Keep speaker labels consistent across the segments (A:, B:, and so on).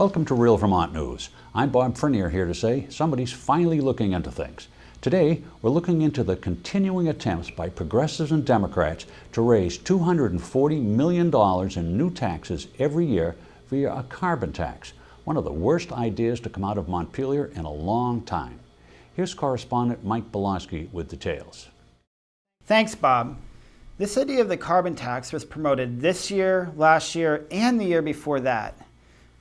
A: Welcome to Real Vermont News. I'm Bob Frenier here to say somebody's finally looking into things. Today, we're looking into the continuing attempts by progressives and Democrats to raise $240 million in new taxes every year via a carbon tax, one of the worst ideas to come out of Montpelier in a long time. Here's correspondent Mike Bielawski with details.
B: Thanks, Bob. This idea of the carbon tax was promoted this year, last year, and the year before that.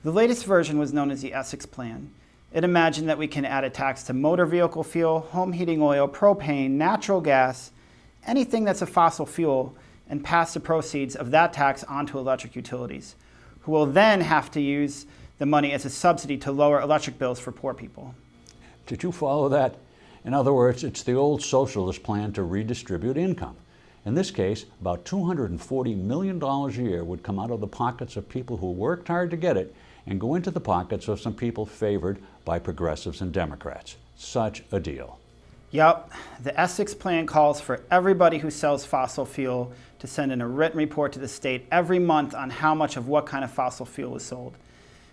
B: The latest version was known as the Essex Plan. It imagined that we can add a tax to motor vehicle fuel, home heating oil, propane, natural gas, anything that's a fossil fuel, and pass the proceeds of that tax onto electric utilities, who will then have to use the money as a subsidy to lower electric bills for poor people.
A: Did you follow that? In other words, it's the old socialist plan to redistribute income. In this case, about $240 million a year would come out of the pockets of people who worked hard to get it and go into the pockets of some people favored by progressives and Democrats. Such a deal.
B: Yep, the Essex Plan calls for everybody who sells fossil fuel to send in a written report to the state every month on how much of what kind of fossil fuel was sold.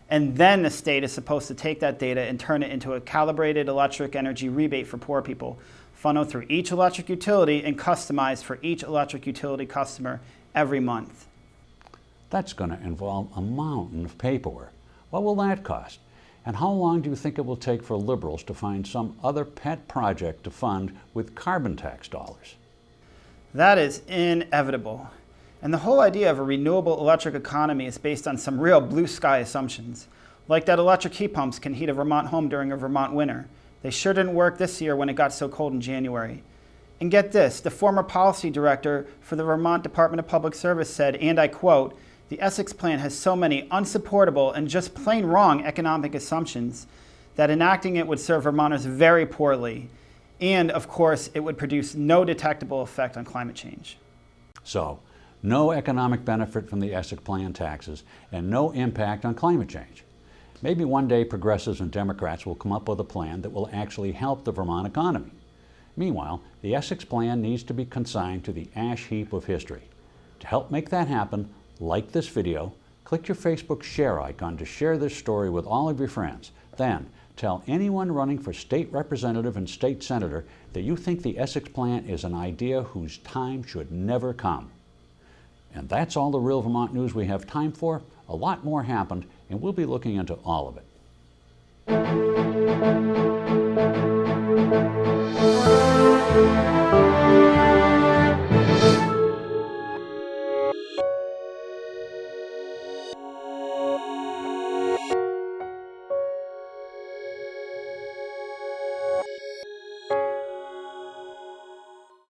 B: And then the state is supposed to take that data and turn it into a calibrated electric energy rebate for poor people, funneled through each electric utility and customized for each electric utility customer every month.
A: That's going to involve a mountain of paperwork. What will that cost? And how long do you think it will take for liberals to find some other pet project to fund with carbon tax dollars?
B: That is inevitable. And the whole idea of a renewable electric economy is based on some real blue sky assumptions, like that electric heat pumps can heat a Vermont home during a Vermont winter. They sure didn't work this year when it got so cold in January. And get this, the former policy director for the Vermont Department of Public Service said, and I quote, "The Essex Plan has so many unsupportable and just plain wrong economic assumptions that enacting it would serve Vermonters very poorly. And of course, it would produce no detectable effect on climate change."
A: So, no economic benefit from the Essex Plan taxes and no impact on climate change. Maybe one day progressives and Democrats will come up with a plan that will actually help the Vermont economy. Meanwhile, the Essex Plan needs to be consigned to the ash heap of history. To help make that happen, like this video, click your Facebook share icon to share this story with all of your friends. Then, tell anyone running for state representative and state senator that you think the Essex Plan is an idea whose time should never come. And that's all the Real Vermont News we have time for. A lot more happened, and we'll be looking into all of it.